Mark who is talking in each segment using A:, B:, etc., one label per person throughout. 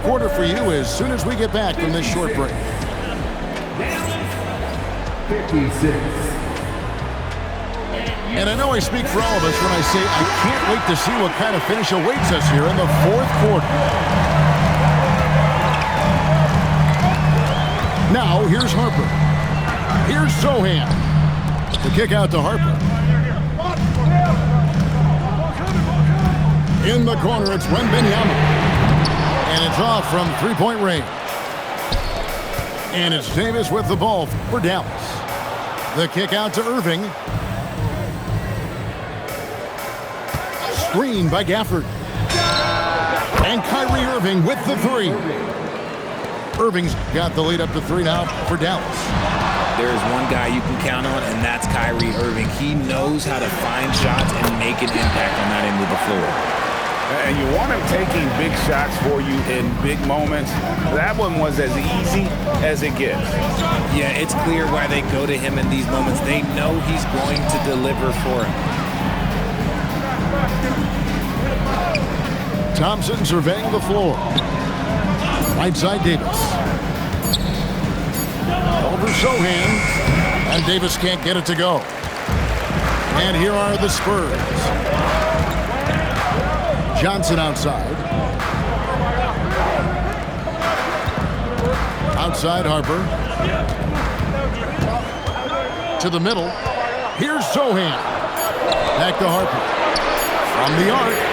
A: quarter for you as soon as we get back from this short break.
B: 56.
A: And I know I speak for all of us when I say I can't wait to see what kind of finish awaits us here in the fourth quarter. Now, here's Harper. Here's Sohan. The kick out to Harper. In the corner, it's Wembanyama. And it's off from three-point range. And it's Davis with the ball for Dallas. The kick out to Irving. Screen by Gafford. And Kyrie Irving with the three. Irving's got the lead up to 3 now for Dallas.
C: There's one guy you can count on, and that's Kyrie Irving. He knows how to find shots and make an impact on that end of the floor.
D: And you want him taking big shots for you in big moments. That one was as easy as it gets.
C: Yeah, it's clear why they go to him in these moments. They know he's going to deliver for them.
A: Thompson surveying the floor. Right side Davis. Over Sohan. And Davis can't get it to go. And here are the Spurs. Johnson outside. Outside Harper. To the middle. Here's Sohan. Back to Harper. From the arc.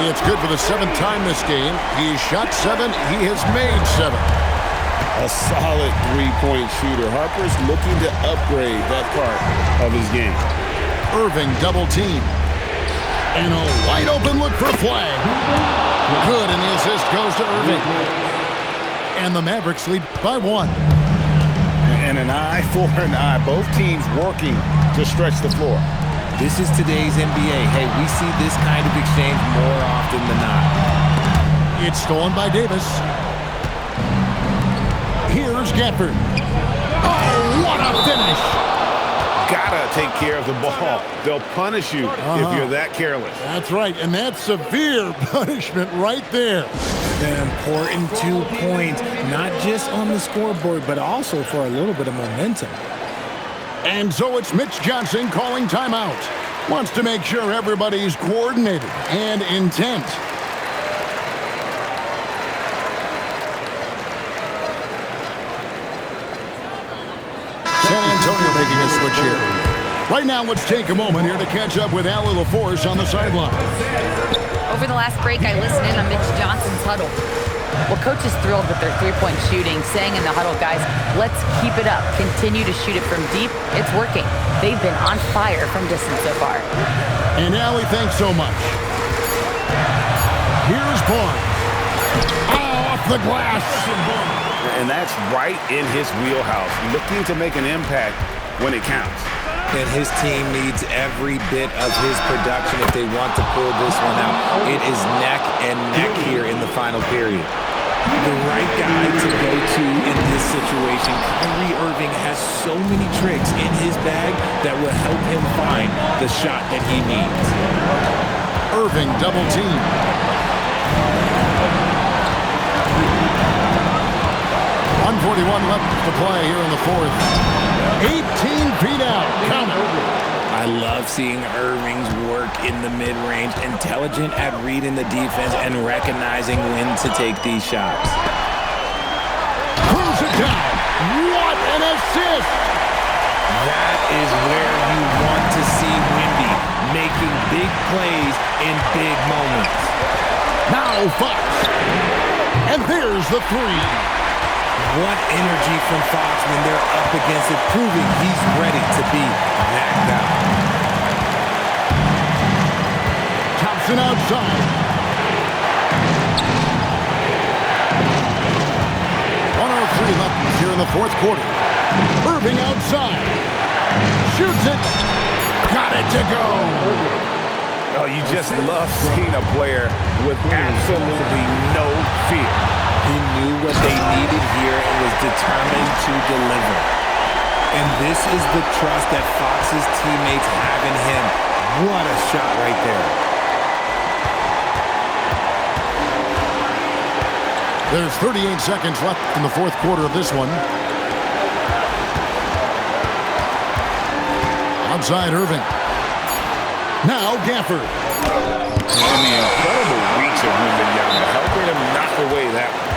A: It's good for the 7th time this game. He's shot 7. He has made 7.
D: A solid three-point shooter. Harper's looking to upgrade that part of his game.
A: Irving double team. And a wide open look for flag. Good, and the assist goes to Irving. And the Mavericks lead by 1.
D: And an eye for an eye. Both teams working to stretch the floor.
C: This is today's NBA. Hey, we see this kind of exchange more often than not.
A: It's stolen by Davis. Here's Gafford. Oh, what a finish!
D: Gotta take care of the ball. They'll punish you if you're that careless.
A: That's right, and that's severe punishment right there.
E: An important 2 points, not just on the scoreboard, but also for a little bit of momentum.
A: And so it's Mitch Johnson calling timeout. Wants to make sure everybody's coordinated and intent. San Antonio making a switch here. Right now, let's take a moment here to catch up with Allie LaForce on the sideline.
F: Over the last break, I listened in on Mitch Johnson's huddle. Well, coach is thrilled with their three-point shooting, saying in the huddle, guys, let's keep it up. Continue to shoot it from deep. It's working. They've been on fire from distance so far.
A: And Allie, thanks so much. Here's Barnes. Off the glass.
D: And that's right in his wheelhouse. Looking to make an impact when it counts.
C: And his team needs every bit of his production if they want to pull this one out. It is neck and neck here in the final period. The right guy to go to in this situation. Kyrie Irving has so many tricks in his bag that will help him find the shot that he needs.
A: Irving double team. .141 left to play here in the fourth. 18 feet out. Count it.
C: I love seeing Irving's work in the mid-range, intelligent at reading the defense and recognizing when to take these shots.
A: Cruise it down. What an assist!
C: That is where you want to see Wemby, making big plays in big moments.
A: Now Fox. And there's the three.
C: What energy from Fox when they're up against it, proving he's ready to be that guy.
A: Thompson outside. 103 left here in the fourth quarter. Irving outside. Shoots it. Got it to go.
D: Oh, you just love seeing a player with absolutely no fear.
C: He knew what they needed here and was determined to deliver. And this is the trust that Fox's teammates have in him. What a shot right there.
A: There's 38 seconds left in the fourth quarter of this one. Outside Irving. Now Gafford.
D: And the incredible reach of Wembanyama, helping him knock away that one.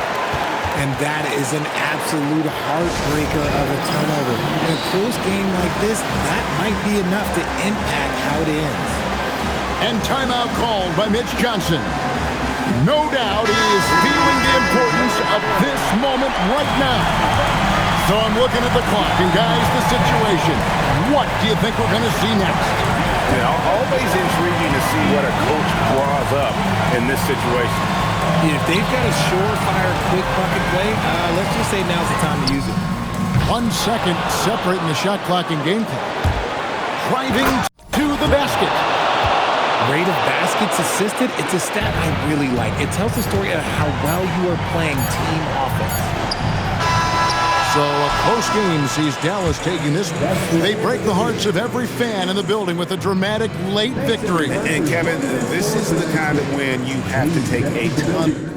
E: And that is an absolute heartbreaker of a turnover. In a close game like this, that might be enough to impact how it ends.
A: And timeout called by Mitch Johnson. No doubt he is feeling the importance of this moment right now. So I'm looking at the clock, and guys, the situation. What do you think we're going to see next?
D: Always intriguing to see what a coach draws up in this situation.
E: If they've got a surefire, quick bucket play, let's just say now's the time to use it.
A: 1 second separating the shot clock and game clock. Driving to the basket.
E: Rate of baskets assisted, it's a stat I really like. It tells the story of how well you are playing team offense.
A: So a close game sees Dallas taking this one. They break the hearts of every fan in the building with a dramatic late victory.
D: And Kevin, this is the kind of win you have to take a ton.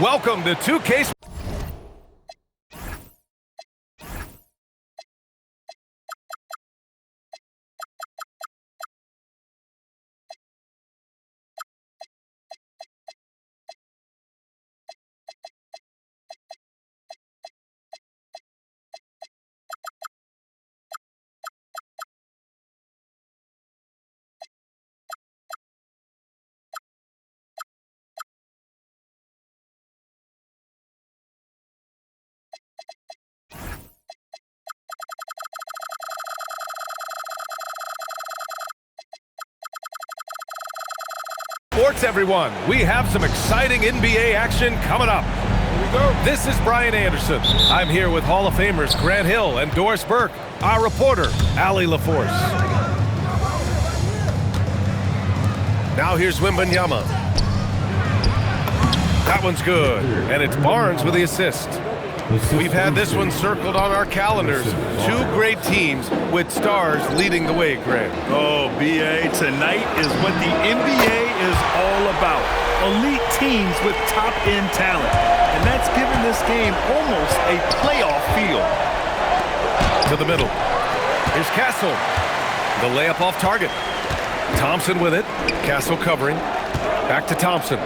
B: Welcome to 2K. Sports, everyone. We have some exciting NBA action coming up. Here we go. This is Brian Anderson. I'm here with Hall of Famers Grant Hill and Doris Burke, our reporter, Allie LaForce. Now here's Wembanyama. That one's good. And it's Barnes with the assist. We've had this one circled on our calendars. Two great teams with stars leading the way, Grant.
G: Oh, B.A., tonight is what the NBA is all about. Elite teams with top-end talent. And that's given this game almost a playoff feel.
B: To the middle. Here's Castle. The layup off target. Thompson with it. Castle covering. Back to Thompson.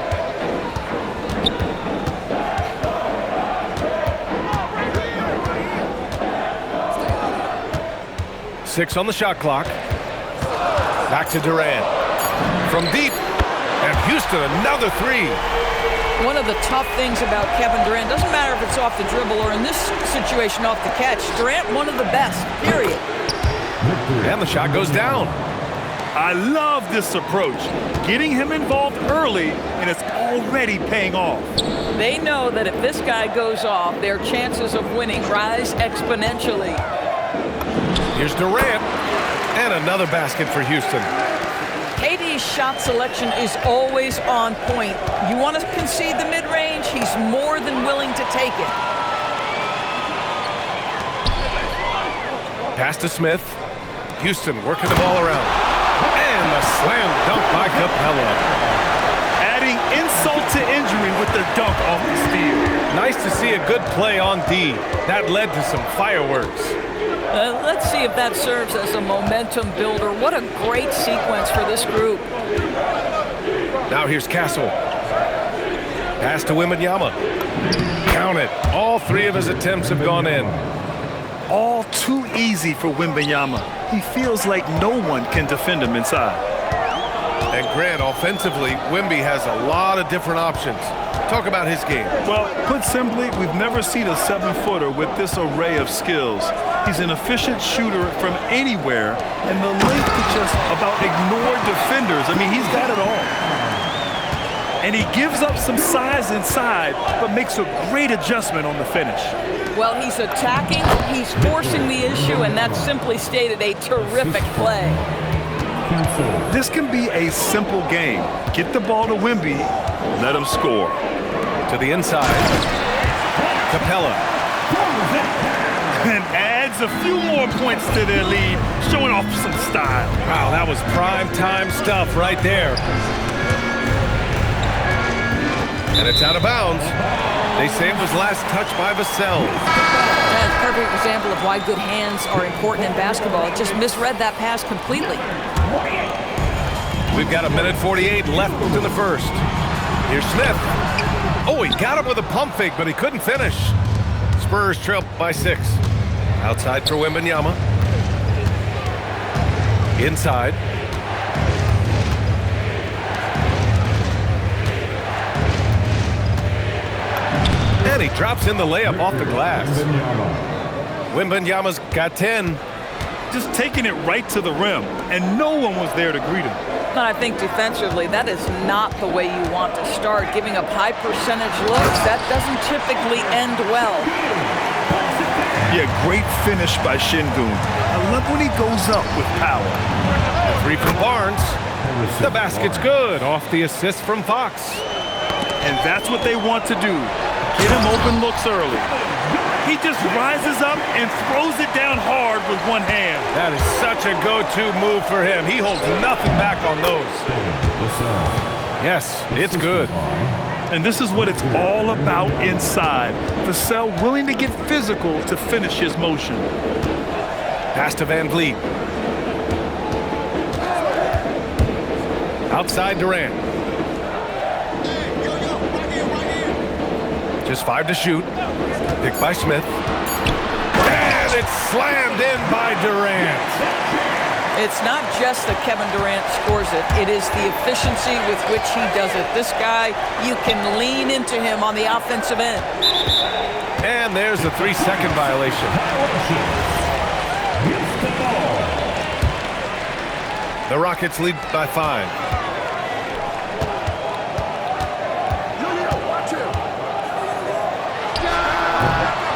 B: Six on the shot clock. Back to Durant. From deep. And Houston, another three.
H: One of the tough things about Kevin Durant, doesn't matter if it's off the dribble or in this situation off the catch, Durant, one of the best, period.
B: And the shot goes down.
G: I love this approach. Getting him involved early, and it's already paying off.
H: They know that if this guy goes off, their chances of winning rise exponentially.
B: Here's Durant. And another basket for Houston.
H: KD's shot selection is always on point. You want to concede the mid-range, he's more than willing to take it.
B: Pass to Smith. Houston working the ball around. And a slam dunk by Capella.
G: Adding insult to injury with the dunk off the steal.
B: Nice to see a good play on D. That led to some fireworks.
H: Let's see if that serves as a momentum builder. What a great sequence for this group.
B: Now here's Castle. Pass to Wembanyama. Count it. All three of his attempts have gone in.
G: All too easy for Wembanyama. He feels like no one can defend him inside.
B: And Grant, offensively, Wemby has a lot of different options. Talk about his game.
G: Well, put simply, we've never seen a 7-footer with this array of skills. He's an efficient shooter from anywhere, and the length to just about ignore defenders. I mean, he's got it all. And he gives up some size inside, but makes a great adjustment on the finish.
H: Well, he's attacking, he's forcing the issue, and that's simply stated a terrific play.
G: This can be a simple game. Get the ball to Wemby, let him score.
B: To the inside. Capella.
G: And adds a few more points to their lead, showing off some style.
B: Wow, that was prime time stuff right there. And it's out of bounds. They say it was last touched by Vassell.
H: That's a perfect example of why good hands are important in basketball. It just misread that pass completely.
B: We've got 1:48 left in the first. Here's Smith. Oh, he got him with a pump fake, but he couldn't finish. Spurs trail by 6. Outside for Wembanyama. Inside. And he drops in the layup off the glass. Wembanyama's got 10.
G: Just taking it right to the rim, and no one was there to greet him.
H: And I think defensively, that is not the way you want to start. Giving up high percentage looks, that doesn't typically end well.
G: Yeah, great finish by Şengün. I love when he goes up with power.
B: A three from Barnes. The basket's good off the assist from Fox.
G: And that's what they want to do. Get him open looks early. He just rises up and throws it down hard with one hand.
B: That is such a go-to move for him. He holds nothing back on those. Yes, it's good.
G: And this is what it's all about inside. Vassell willing to get physical to finish his motion.
B: Pass to Van Vliet. Outside Durant. Just 5 to shoot. Picked by Smith. And it's slammed in by Durant.
H: It's not just that Kevin Durant scores it. It is the efficiency with which he does it. This guy, you can lean into him on the offensive end.
B: And there's a 3-second violation. The Rockets lead by 5.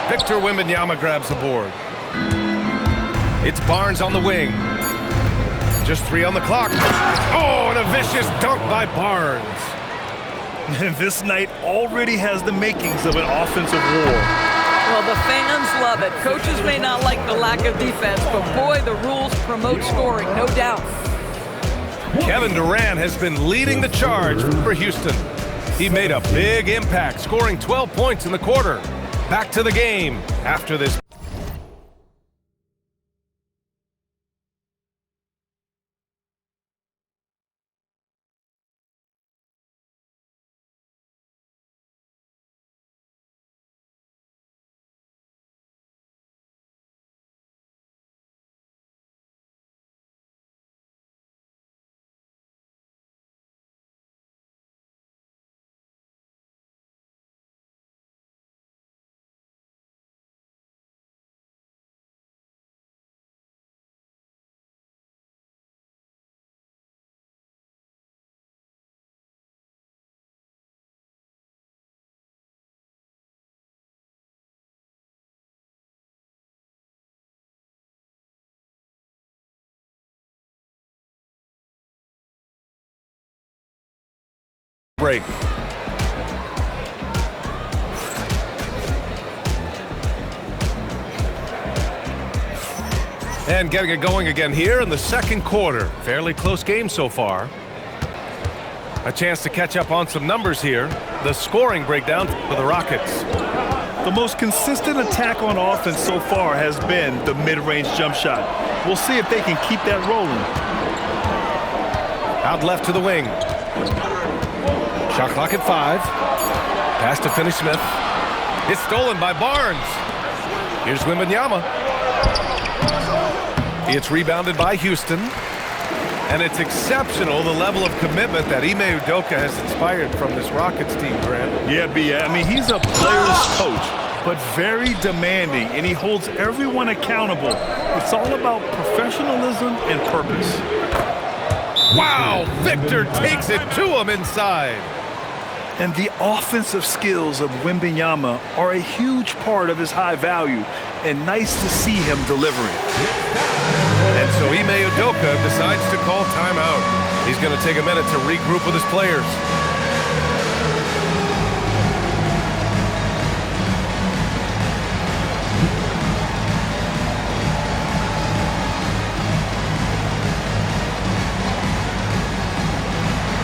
B: Victor Wembanyama grabs the board. It's Barnes on the wing. Just 3 on the clock. Oh, and a vicious dunk by Barnes.
G: And this night already has the makings of an offensive war.
H: Well, the fans love it. Coaches may not like the lack of defense, but boy, the rules promote scoring, no doubt.
B: Kevin Durant has been leading the charge for Houston. He made a big impact, scoring 12 points in the quarter. Back to the game after this. Break. And getting it going again here in the second quarter. Fairly close game so far. A chance to catch up on some numbers here. The scoring breakdown for the Rockets.
G: The most consistent attack on offense so far has been the mid-range jump shot. We'll see if they can keep that rolling.
B: Out left to the wing. Shot clock at 5. Pass to Finney Smith. It's stolen by Barnes. Here's Wembanyama. It's rebounded by Houston. And it's exceptional, the level of commitment that Ime Udoka has inspired from this Rockets team, Grant.
G: Yeah, B. I mean, he's a player's coach, but very demanding, and he holds everyone accountable. It's all about professionalism and purpose.
B: Wow! Victor takes it to him inside.
G: And the offensive skills of Wembanyama are a huge part of his high value, and nice to see him delivering.
B: And so Ime Udoka decides to call timeout. He's going to take a minute to regroup with his players.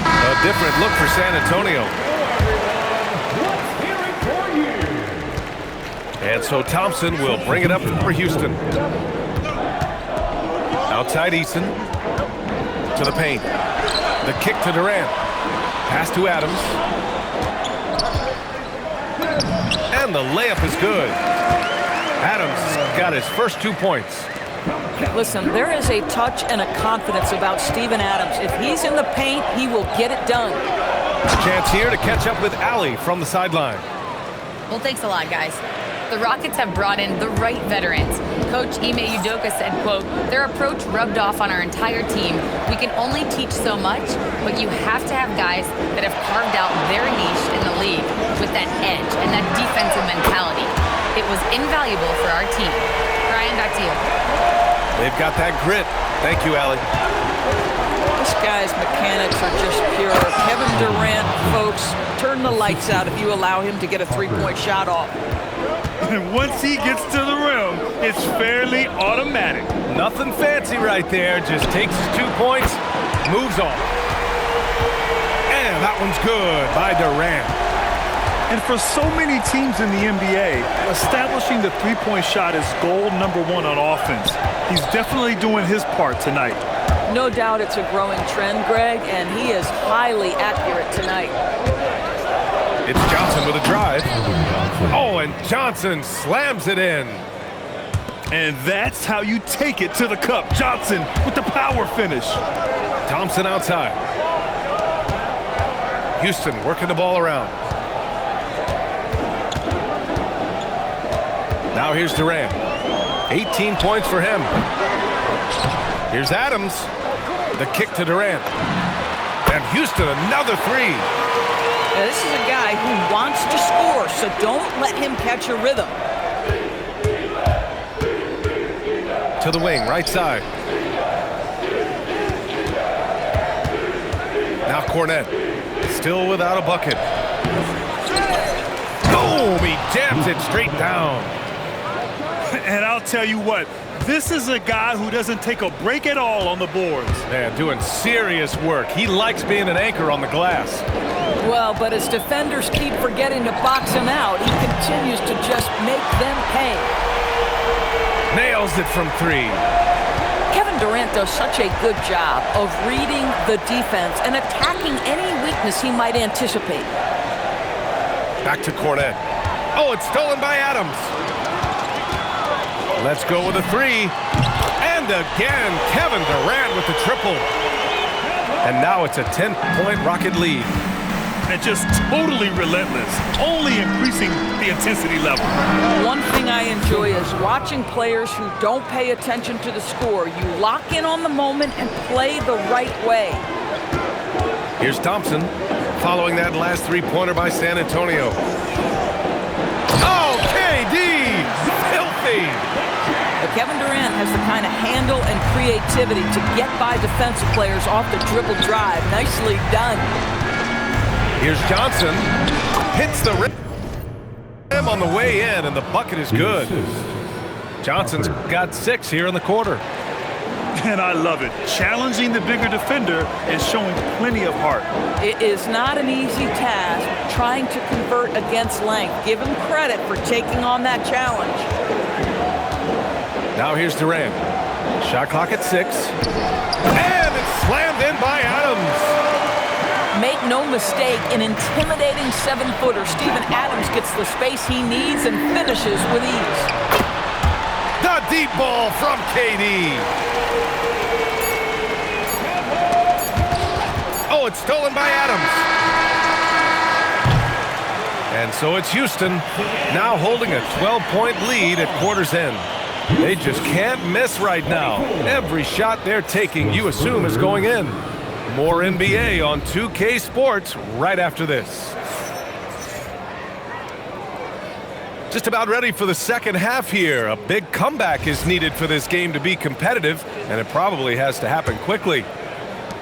B: A different look for San Antonio. And so Thompson will bring it up for Houston. Outside Eason to the paint. The kick to Durant. Pass to Adams. And the layup is good. Adams got his first 2 points.
H: Listen, there is a touch and a confidence about Steven Adams. If he's in the paint, he will get it done.
B: Chance here to catch up with Allie from the sideline.
F: Well, thanks a lot, guys. The Rockets have brought in the right veterans. Coach Ime Udoka said, quote, their approach rubbed off on our entire team. We can only teach so much, but you have to have guys that have carved out their niche in the league with that edge and that defensive mentality. It was invaluable for our team. Brian, back to you.
B: They've got that grit. Thank you, Allie.
H: This guy's mechanics are just pure. Kevin Durant, folks, turn the lights out if you allow him to get a three-point shot off.
G: And once he gets to the rim, it's fairly automatic.
B: Nothing fancy right there. Just takes his 2 points, moves on. And that one's good by Durant.
G: And for so many teams in the NBA, establishing the three-point shot is goal number 1 on offense. He's definitely doing his part tonight.
H: No doubt it's a growing trend, Greg, and he is highly accurate tonight.
B: It's Johnson with a drive. Oh, and Johnson slams it in.
G: And that's how you take it to the cup. Johnson with the power finish.
B: Thompson outside. Houston working the ball around. Now here's Durant. 18 points for him. Here's Adams. The kick to Durant. And Houston, another three.
H: Now, this is a guy who wants to score, so don't let him catch a rhythm.
B: To the wing, right side. Now Cornette, still without a bucket. Boom! He jams it straight down.
G: And I'll tell you what, this is a guy who doesn't take a break at all on the boards.
B: Man, doing serious work. He likes being an anchor on the glass.
H: Well, but as defenders keep forgetting to box him out, he continues to just make them pay.
B: Nails it from 3.
H: Kevin Durant does such a good job of reading the defense and attacking any weakness he might anticipate.
B: Back to Cornette. Oh, it's stolen by Adams. Let's go with a 3. And again, Kevin Durant with the triple. And now it's a 10-point Rocket lead.
G: And just totally relentless, only increasing the intensity level.
H: One thing I enjoy is watching players who don't pay attention to the score. You lock in on the moment and play the right way.
B: Here's Thompson, following that last 3-pointer by San Antonio. Oh, KD! Filthy!
H: But Kevin Durant has the kind of handle and creativity to get by defensive players off the dribble drive. Nicely done.
B: Here's Johnson. Hits the rim on the way in, and the bucket is good. Johnson's got 6 here in the quarter.
G: And I love it. Challenging the bigger defender and showing plenty of heart.
H: It is not an easy task trying to convert against length. Give him credit for taking on that challenge.
B: Now here's Durant. Shot clock at 6. And it's slammed in by Adams.
H: Make no mistake, an intimidating 7-footer. Steven Adams gets the space he needs and finishes with ease.
B: The deep ball from KD. Oh, it's stolen by Adams. And so it's Houston now holding a 12-point lead at quarter's end. They just can't miss right now. Every shot they're taking, you assume, is going in. More NBA on 2K Sports right after this. Just about ready for the second half here. A big comeback is needed for this game to be competitive, and it probably has to happen quickly.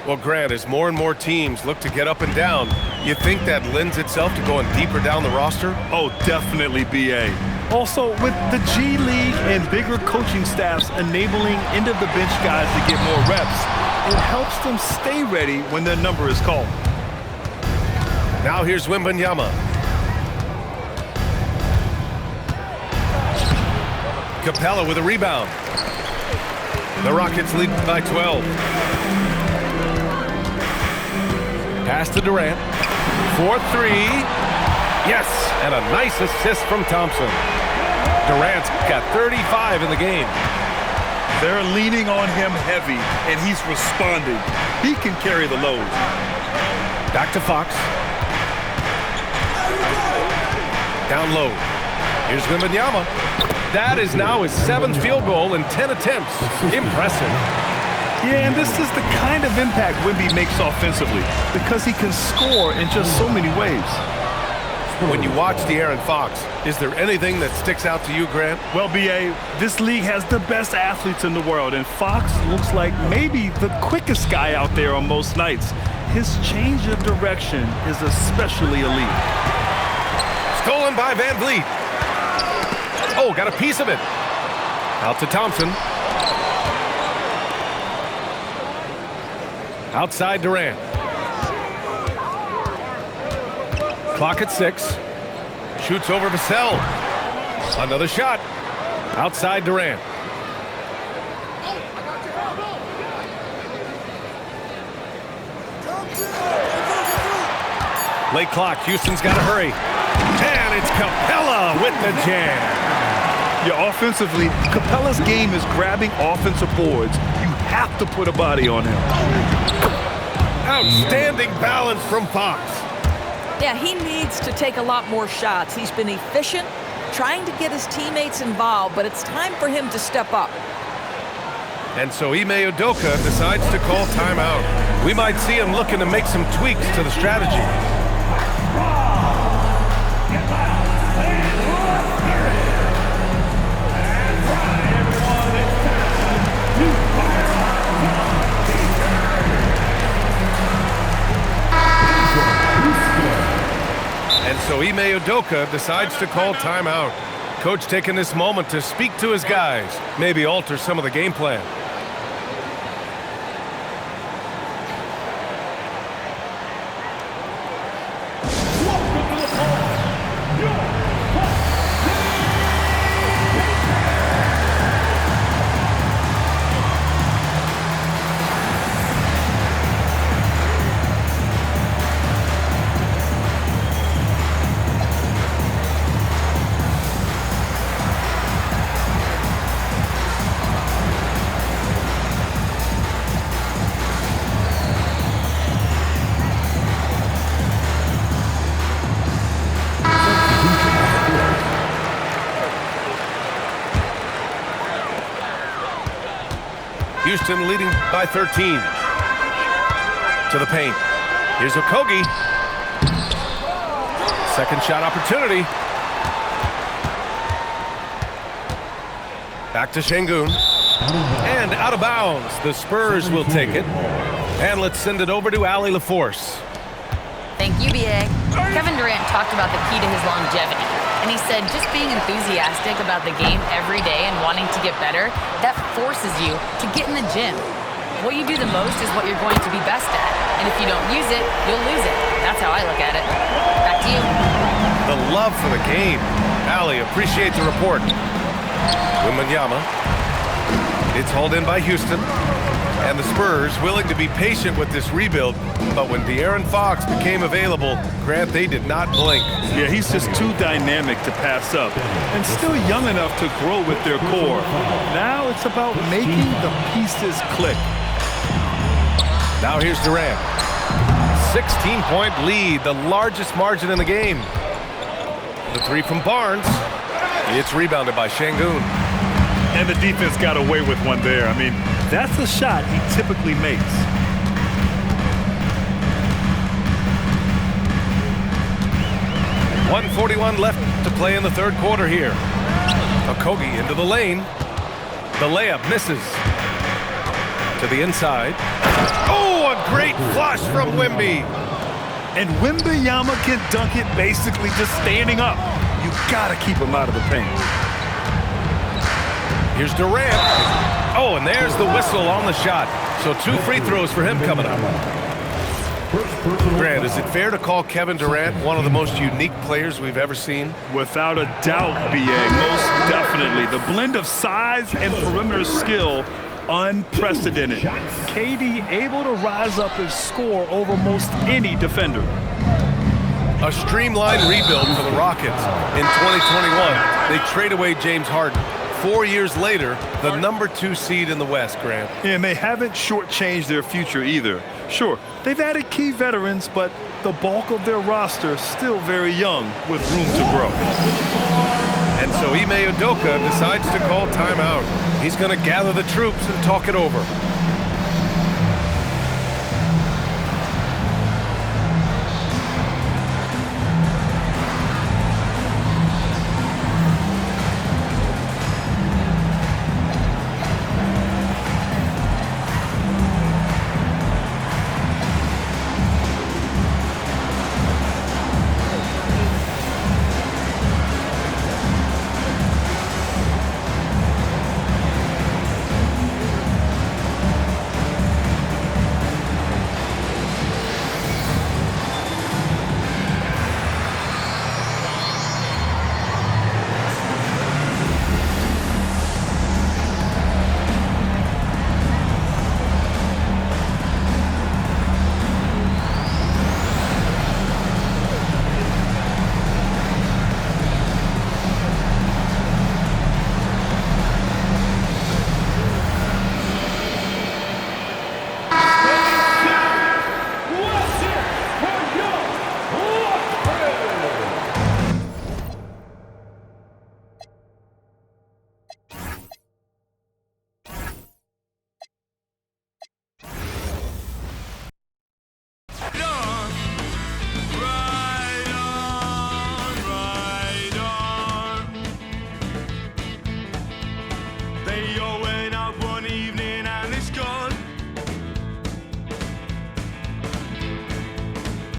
B: Well, Grant, as more and more teams look to get up and down, you think that lends itself to going deeper down the roster?
G: Oh, definitely, BA. Also, with the G League and bigger coaching staffs enabling end-of-the-bench guys to get more reps, it helps them stay ready when their number is called.
B: Now here's Wembanyama. Capella with a rebound. The Rockets lead by 12. Pass to Durant. 4-3. Yes, and a nice assist from Thompson. Durant's got 35 in the game.
G: They're leaning on him heavy, and he's responding. He can carry the load.
B: Back to Fox. Down low. Here's Wembanyama. That is now his 7th field goal in 10 attempts. Impressive.
G: Yeah, and this is the kind of impact Wemby makes offensively because he can score in just so many ways.
B: When you watch De'Aaron Fox, is there anything that sticks out to you, Grant?
G: Well, BA, this league has the best athletes in the world, and Fox looks like maybe the quickest guy out there on most nights. His change of direction is especially elite.
B: Stolen by Van Vliet. Oh, got a piece of it. Out to Thompson. Outside Durant. Clock at 6. Shoots over Vassell. Another shot. Outside Durant. Late clock. Houston's got to hurry. And it's Capella with the jam.
G: Yeah, offensively, Capella's game is grabbing offensive boards. You have to put a body on him.
B: Outstanding balance from Fox.
H: Yeah, he needs to take a lot more shots. He's been efficient, trying to get his teammates involved, but it's time for him to step up.
B: And so Ime Udoka decides to call timeout. We might see him looking to make some tweaks to the strategy. so Ime Udoka decides to call timeout. Coach taking this moment to speak to his guys, maybe alter some of the game plan. Houston leading by 13. To the paint. Here's Okogie. Second shot opportunity. Back to Şengün. And out of bounds. The Spurs will take it. And let's send it over to Allie LaForce.
F: Thank you, B.A. Kevin Durant talked about the key to his longevity. And he said just being enthusiastic about the game every day and wanting to get better, that forces you to get in the gym. What you do the most is what you're going to be best at. And if you don't use it, you'll lose it. That's how I look at it. Back to you.
B: The love for the game. Allie, appreciate the report. Wembanyama. It's hauled in by Houston. And the Spurs willing to be patient with this rebuild. But when De'Aaron Fox became available, Grant, they did not blink.
G: Yeah, he's just too dynamic to pass up and still young enough to grow with their core. Now it's about making the pieces click.
B: Now here's Durant. 16-point lead, the largest margin in the game. The three from Barnes. It's rebounded by Şengün.
G: And the defense got away with one there. I mean, that's a shot he typically makes.
B: .141 left to play in the third quarter here. Okogie into the lane. The layup misses. To the inside. Oh, a great flush from Wemby.
G: And Wembanyama can dunk it basically just standing up. You gotta keep him out of the paint.
B: Here's Durant. Oh, and there's the whistle on the shot. So 2 free throws for him coming up. Grant, is it fair to call Kevin Durant one of the most unique players we've ever seen?
G: Without a doubt, B.A., most definitely. The blend of size and perimeter skill, unprecedented. KD able to rise up and score over most any defender.
B: A streamlined rebuild for the Rockets. In 2021, they trade away James Harden. 4 years later, the #2 seed in the West, Grant.
G: And they haven't shortchanged their future either. Sure, they've added key veterans, but the bulk of their roster still very young with room to grow.
B: And so Ime Udoka decides to call timeout. He's going to gather the troops and talk it over.